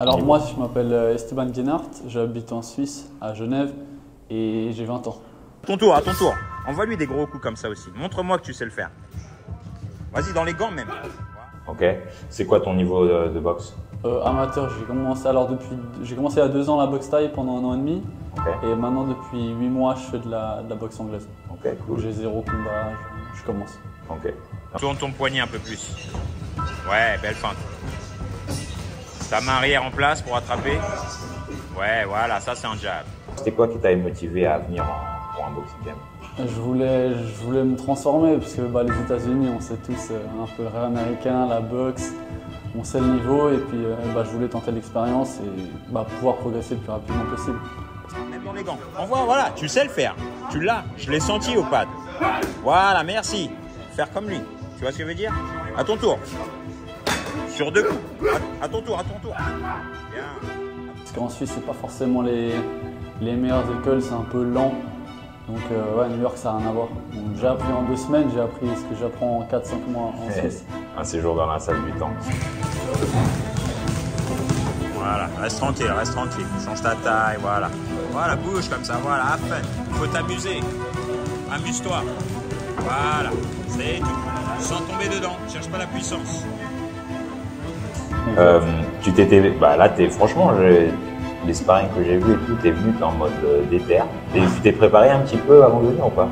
Alors moi, je m'appelle Esteban Guénart, j'habite en Suisse, à Genève, et j'ai 20 ans. À ton tour. Envoie-lui des gros coups comme ça aussi. Montre-moi que tu sais le faire. Vas-y, dans les gants même. Ok. C'est quoi ton niveau de boxe? Amateur, j'ai commencé il y a 2 ans la boxe thaï pendant 1 an et demi, Ok. et maintenant depuis 8 mois, je fais de la boxe anglaise. Ok, cool. J'ai 0 combat, je commence. Ok. Tourne ton poignet un peu plus. Ouais, belle feinte. Ta main arrière en place pour attraper. Ouais, voilà, ça c'est un jab. C'était quoi qui t'a motivé à venir pour un boxing game? Je voulais me transformer, parce que les États-Unis, on sait tous un peu le rêve américain, la boxe, on sait le niveau, et puis je voulais tenter l'expérience et pouvoir progresser le plus rapidement possible. Même dans les gants. Envoie, voilà, tu sais le faire. Tu l'as, je l'ai senti au pad. Voilà, merci. Faire comme lui. Tu vois ce que je veux dire? À ton tour. Sur 2 coups. À ton tour. Bien. Parce qu'en Suisse, c'est pas forcément les meilleures écoles, c'est un peu lent. Donc New York, ça n'a rien à voir. Donc, j'ai appris en 2 semaines, j'ai appris ce que j'apprends en 4-5 mois en Suisse. Un séjour dans la salle du temps. Voilà, reste tranquille. Change ta taille, voilà. Voilà, bouge comme ça, voilà, à peine. Il faut t'amuser. Amuse-toi. Voilà, c'est tout. Sans tomber dedans, cherche pas la puissance. Tu t'étais, franchement, les sparring que j'ai vus et tout, t'es venu en mode déter. Et tu t'es préparé un petit peu avant de venir ou pas?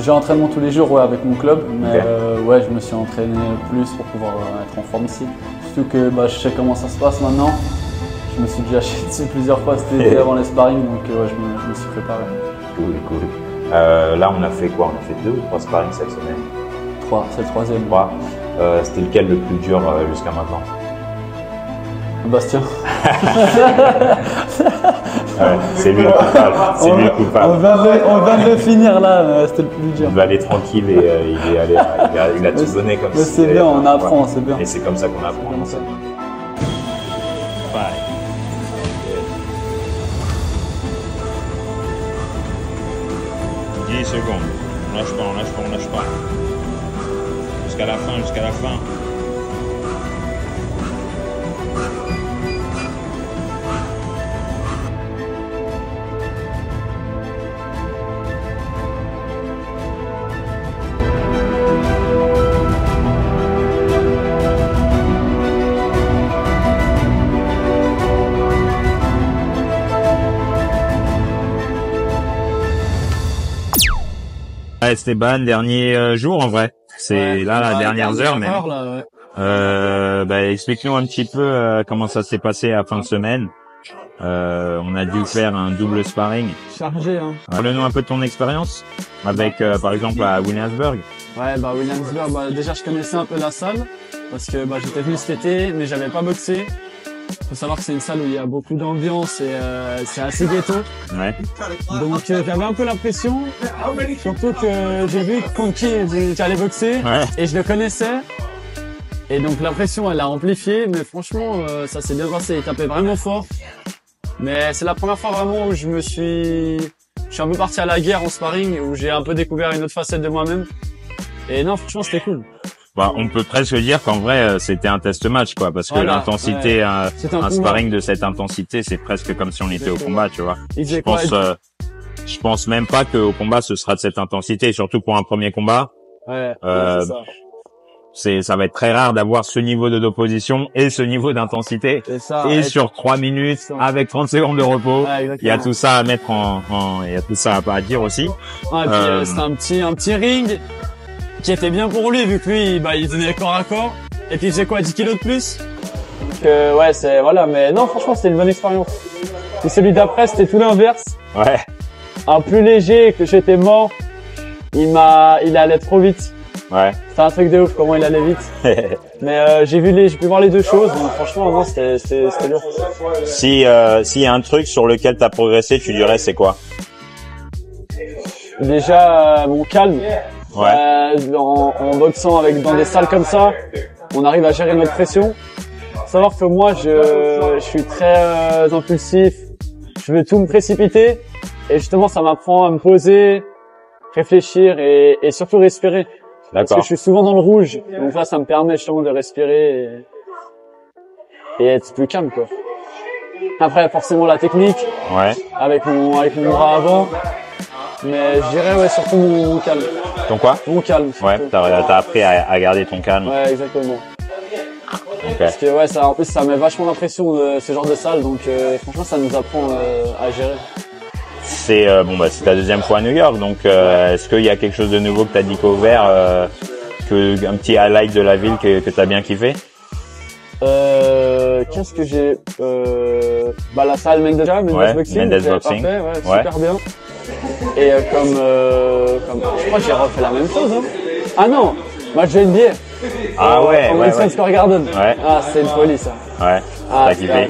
J'ai entraînement tous les jours avec mon club, mais Ok. je me suis entraîné plus pour pouvoir être en forme ici. Surtout que je sais comment ça se passe maintenant. Je me suis déjà acheté dessus plusieurs fois cet été avant les sparring, donc je me suis préparé. Cool. Là, on a fait quoi? On a fait 2 ou 3 sparring cette semaine? 3, c'est le 3e. 3. C'était lequel le plus dur jusqu'à maintenant? Bastien. Ouais, c'est lui le coupable. On vient de le finir là, c'était le plus dur. Il va aller tranquille et il a tout donné comme Mais si c'est c'était- bien, on apprend, c'est bien. Et c'est comme ça qu'on apprend. Comme ça. Pareil. 10 secondes. On lâche pas. Jusqu'à la fin. Esteban, dernier jour en vrai. C'est la dernière heure même. Explique-nous un petit peu comment ça s'est passé à la fin de semaine. On a dû faire un double sparring. Chargé, hein. Parle-nous un peu de ton expérience avec, par exemple, à Williamsburg. Ouais, Williamsburg, déjà je connaissais un peu la salle parce que j'étais venu cet été, mais j'avais pas boxé. Faut savoir que c'est une salle où il y a beaucoup d'ambiance et c'est assez ghetto. Ouais. Donc j'avais un peu l'impression, surtout que j'ai vu contre qui j'allais boxer et je le connaissais. Et donc la pression elle a amplifié, mais franchement ça s'est bien passé, il tapait vraiment fort. Mais c'est la première fois vraiment où je suis un peu parti à la guerre en sparring, où j'ai un peu découvert une autre facette de moi-même. Et non, franchement c'était cool. On peut presque dire qu'en vrai c'était un test match quoi, parce que l'intensité, un sparring de cette intensité, c'est presque comme si on était au combat, tu vois. Je pense même pas qu'au combat ce sera de cette intensité, surtout pour un premier combat. Ça va être très rare d'avoir ce niveau d'opposition et ce niveau d'intensité. Et sur 3 minutes avec 30 secondes de repos, il y a tout ça à mettre il y a tout ça à dire aussi. C'est un petit ring qui était bien pour lui vu que lui il tenait corps à corps et puis il faisait 10 kilos de plus. Donc mais non franchement c'était une bonne expérience. Et celui d'après c'était tout l'inverse. Ouais. Un plus léger que j'étais mort. Il allait trop vite. Ouais. C'était un truc de ouf comment il allait vite. Mais j'ai pu voir les deux choses donc franchement non c'était lourd. S'il y a un truc sur lequel tu as progressé, tu dirais c'est quoi? Déjà mon calme. En boxant dans des salles comme ça, on arrive à gérer notre pression. Faut savoir que moi, je suis très impulsif. Je veux tout me précipiter. Et justement, ça m'apprend à me poser, réfléchir et surtout respirer. Parce que je suis souvent dans le rouge. Donc là, ça me permet justement de respirer et être plus calme, quoi. Après, forcément, la technique. Ouais. Avec mon bras avant. Mais je dirais, ouais, surtout mon calme. Ton quoi? Mon calme. Ouais, t'as appris à garder ton calme. Ouais, exactement. Okay. Parce que, ouais, ça, en plus, ça met vachement l'impression de ce genre de salle. Donc, franchement, ça nous apprend à gérer. C'est c'est ta deuxième fois à New York, donc est-ce qu'il y a quelque chose de nouveau que t'as découvert, un petit highlight de la ville que t'as bien kiffé? Qu'est-ce que j'ai la salle Mendes Boxing, Boxing. Parfait, ouais, super bien. Et comme je crois que j'ai refait la même chose. Hein. Ah non, match de NBA. Ah ouais, Madison Square Garden. Ouais. Ah, c'est une folie ça. Ouais. T'as kiffé.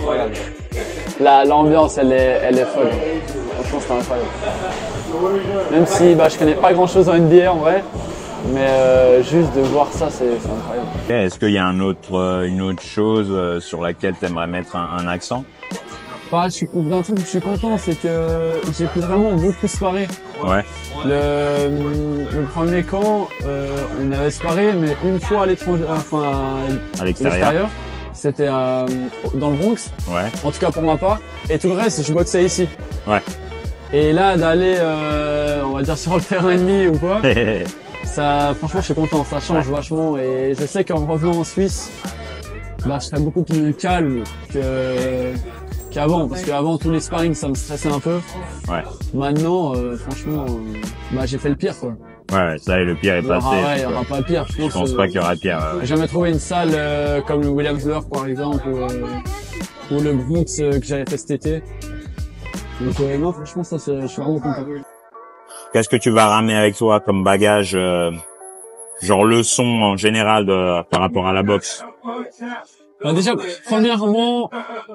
L'ambiance, elle est folle. Franchement, c'est incroyable. Même si je connais pas grand chose en NBA en vrai, mais juste de voir ça, c'est incroyable. Okay. Est-ce qu'il y a une autre chose sur laquelle tu aimerais mettre un accent? D'un truc que je suis content, c'est que j'ai pu vraiment beaucoup sparrer. Ouais. Le premier camp, on avait sparré, mais une fois à l'étranger, à l'extérieur. C'était dans le Bronx. Ouais. En tout cas pour ma part. Et tout le reste, je boxais ici. Ouais. Et là, d'aller, on va dire sur le terrain ennemi ou quoi, ça, franchement, je suis content. Ça change vachement. Et je sais qu'en revenant en Suisse, je serais beaucoup plus calme qu'avant. Parce qu'avant, tous les sparring, ça me stressait un peu. Ouais. Maintenant, franchement, j'ai fait le pire, quoi. Ouais, ça y est, le pire est passé. Ouais, il y aura pas pire. Je pense pas qu'il y aura pire. J'ai jamais trouvé une salle comme le Williamsburg, par exemple, ou le Bronx que j'avais fait cet été. Donc non, franchement, ça, je suis vraiment content. Qu'est-ce que tu vas ramener avec toi comme bagage, genre leçon en général par rapport à la boxe? Déjà, premièrement,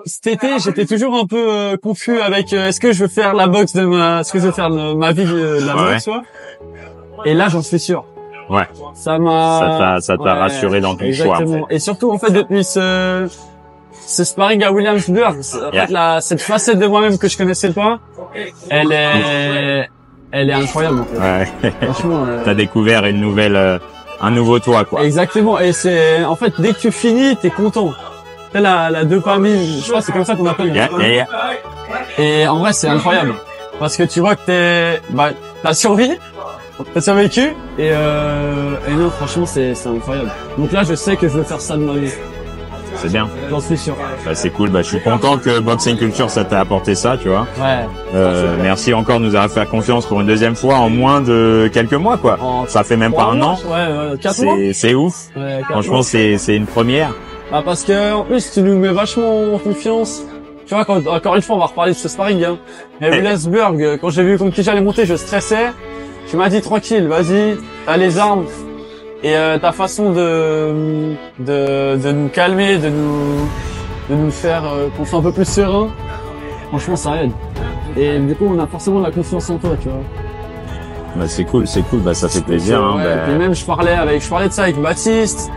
cet été, j'étais toujours un peu confus avec est-ce que je veux faire la boxe est-ce que je veux faire ma vie de la boxe, soit. Et là, j'en suis sûr. Ouais. Ça t'a rassuré dans ton choix. Exactement. En fait. Et surtout, en fait, depuis ce sparring à Williamsburg, en fait, cette facette de moi-même que je connaissais pas, elle est incroyable. En fait. Ouais. Franchement, t'as découvert un nouveau toi, quoi. Exactement. Et en fait, dès que tu finis, t'es content. T'as la dopamine, je crois que c'est comme ça qu'on appelle. Et en vrai, c'est incroyable. Parce que tu vois que t'as survécu, et non, franchement, c'est incroyable. Donc là, je sais que je veux faire ça de ma vie. C'est bien. J'en suis sûr. C'est cool. Je suis content que Boxing Culture, ça t'a apporté ça, tu vois. Ouais. Merci encore de nous avoir fait confiance pour une deuxième fois en moins de quelques mois, quoi. Ça fait même pas un an. Ouais, 4 mois. C'est ouf. Ouais, franchement, c'est une première. Parce que, en plus, tu nous mets vachement en confiance. Tu vois, encore une fois, on va reparler de ce sparring, hein. Mais Williamsburg, quand j'ai vu contre qui j'allais monter, je stressais. Tu m'as dit tranquille, vas-y, t'as les armes. Et ta façon de nous calmer, de nous faire qu'on soit un peu plus serein, franchement ça aide. Et du coup on a forcément de la confiance en toi, tu vois. C'est cool, ça fait plaisir. Ouais, puis même je parlais de ça avec Baptiste,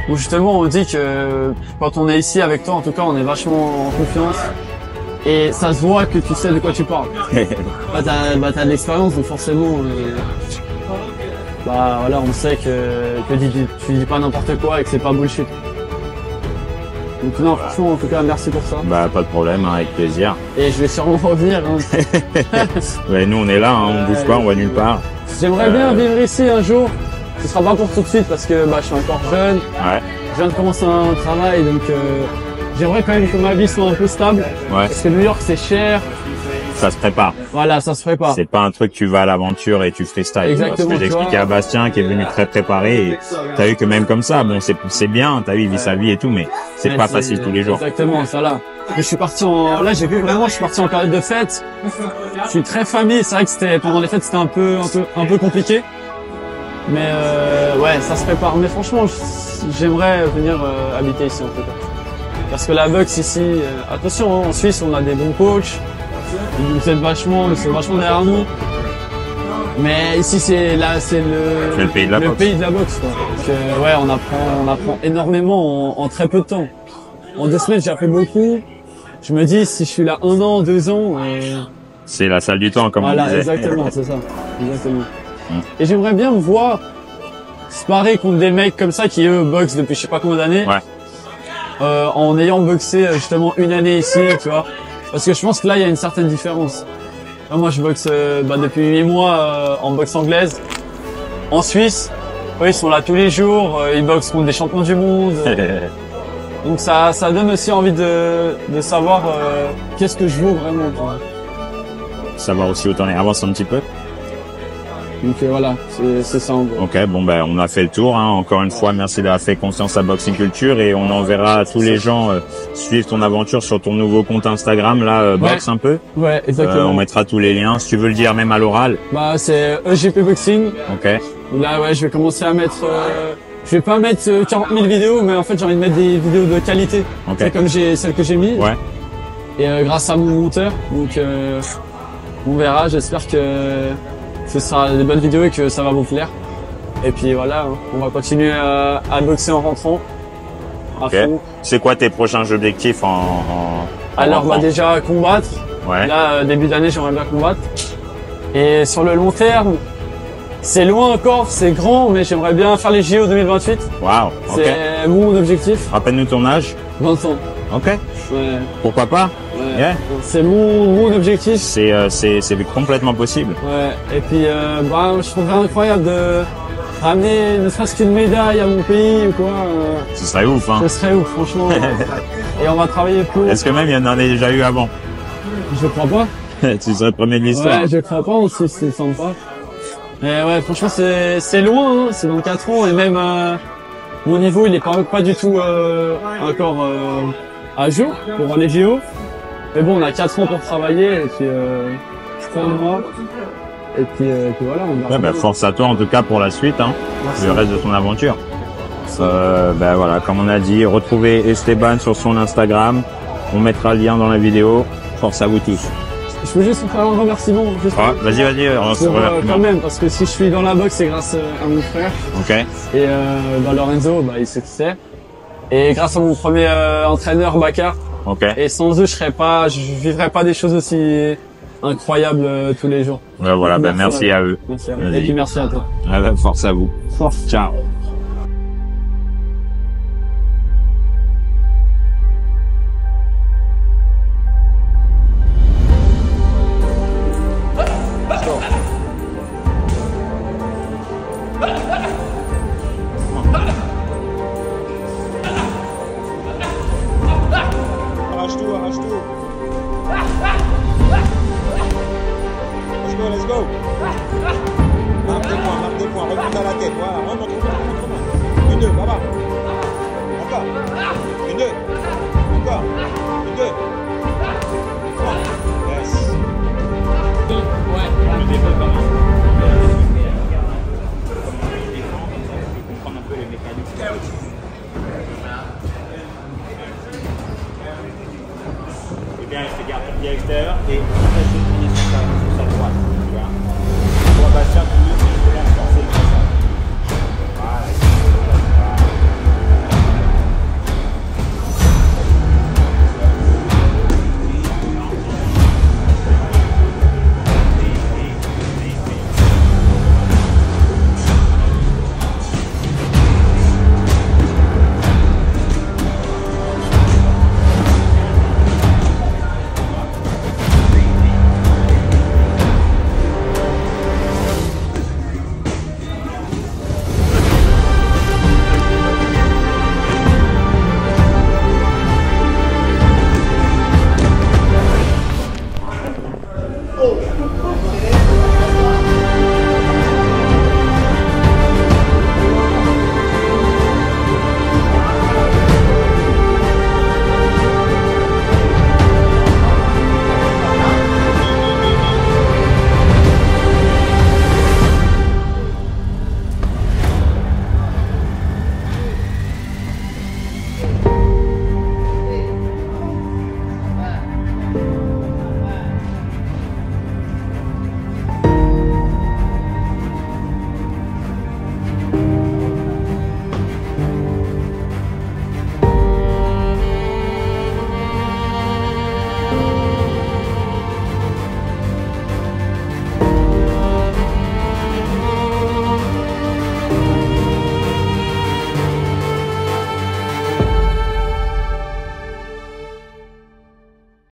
où justement on dit que quand on est ici avec toi, en tout cas on est vachement en confiance. Et ça se voit que tu sais de quoi tu parles. T'as de l'expérience, donc forcément voilà, on sait que tu dis pas n'importe quoi et que c'est pas bullshit. Donc non, franchement, en tout cas, merci pour ça. Pas de problème, avec plaisir. Et je vais sûrement revenir. Ouais, nous on est là, on bouge pas, on va nulle part. J'aimerais bien vivre ici un jour. Ce sera pas pour tout de suite parce que je suis encore jeune. Ouais. Je viens de commencer un travail, donc j'aimerais quand même que ma vie soit un peu stable. Ouais. Parce que New York c'est cher. Ça se prépare. Voilà, ça se prépare. C'est pas un truc tu vas à l'aventure et tu freestyle. Exactement. Ce que j'expliquais à Bastien qui est venu très préparé, et t'as vu que même comme ça, bon c'est bien, t'as vu il vit sa vie et tout, mais c'est pas facile tous les jours. Exactement, ça là. Je suis parti je suis parti en période de fête. Je suis très famille, c'est vrai que pendant les fêtes c'était un peu compliqué. Mais ouais, ça se prépare. Mais franchement, j'aimerais venir habiter ici en tout cas. Parce que la boxe ici, attention, en Suisse on a des bons coachs. Ils sont vachement derrière nous. Mais ici c'est le pays de la boxe. Quoi. Donc, ouais, on apprend énormément en très peu de temps. En 2 semaines j'ai appris beaucoup. Je me dis si je suis là 1 an, 2 ans. C'est la salle du temps comme on disait. Voilà, exactement, c'est ça. Exactement. Et j'aimerais bien me voir sparer contre des mecs comme ça qui eux boxent depuis je sais pas combien d'années. Ouais. En ayant boxé justement 1 année ici, tu vois. Parce que je pense que là, il y a une certaine différence. Là, moi, je boxe depuis 8 mois en boxe anglaise. En Suisse, eux, ils sont là tous les jours. Ils boxent contre des champions du monde. Donc ça donne aussi envie de savoir qu'est-ce que je vaux vraiment. Savoir aussi où t'en es. Avance un petit peu. Donc voilà, c'est ça en gros. Ok, bon ben on a fait le tour. Hein. Encore une fois, merci d'avoir fait confiance à Boxing Culture et on enverra à tous les gens suivre ton aventure sur ton nouveau compte Instagram là, Box un peu. Ouais, exactement. On mettra tous les liens. Si tu veux le dire même à l'oral. Bah c'est EGP Boxing. Ok. Là ouais, je vais commencer à mettre. Je vais pas mettre 40 000 vidéos, mais en fait j'ai envie de mettre des vidéos de qualité. Okay. C'est comme celle que j'ai mise. Ouais. Et grâce à mon monteur, donc on verra. J'espère que ce sera des bonnes vidéos et que ça va vous plaire. Et puis voilà, hein, on va continuer à boxer en rentrant. Ok. C'est quoi tes prochains objectifs Alors bah déjà combattre. Ouais. Là début d'année j'aimerais bien combattre. Et sur le long terme, c'est loin encore, c'est grand, mais j'aimerais bien faire les JO 2028. Waouh. C'est mon objectif. Rappelle-nous ton âge. 20 ans. Ok. Ouais. Pourquoi pas? Ouais. Yeah. C'est mon objectif. C'est complètement possible. Ouais. Et puis je trouverais incroyable de ramener ne serait-ce qu'une médaille à mon pays ou quoi. Ce serait ouf, hein. Ce serait ouf, franchement. Et on va travailler pour. Est-ce que même il y en a déjà eu avant? Je crois pas. Tu serais le premier de l'histoire. Ouais, je crois pas aussi, c'est sympa. Et ouais, franchement, c'est loin, hein. C'est dans 4 ans et même mon niveau, il est pas du tout encore à jour pour les JO. Mais bon, on a 4 ans pour travailler et puis je crois en moi. Et puis voilà, on va. Ouais, bah, force à toi en tout cas pour la suite, hein. Merci. Le reste de ton aventure. Voilà, comme on a dit, retrouvez Esteban sur son Instagram. On mettra le lien dans la vidéo. Force à vous tous. Je peux juste faire un remerciement. Ah, vas-y, on se remercie. Quand même, parce que si je suis dans la boxe, c'est grâce à mon frère. Ok. Et Lorenzo, il sait qui c'est. Et grâce à mon premier entraîneur, Bakar. Ok. Et sans eux, je vivrais pas des choses aussi incroyables tous les jours. Ouais, voilà, merci à eux. Merci à eux. Et puis merci à toi. Force à vous. Force. Ciao. Let's go. Marque des points, remonte à la tête. Voilà, remonte. Une, deux, là-bas. Encore. Une, deux. Encore. Une, deux. Yes. Ouais. Le débat comment comprendre un peu les mécaniques. Eh bien, je te garde ton pied extérieur et on va se tourner sur sa droite. Tu vois.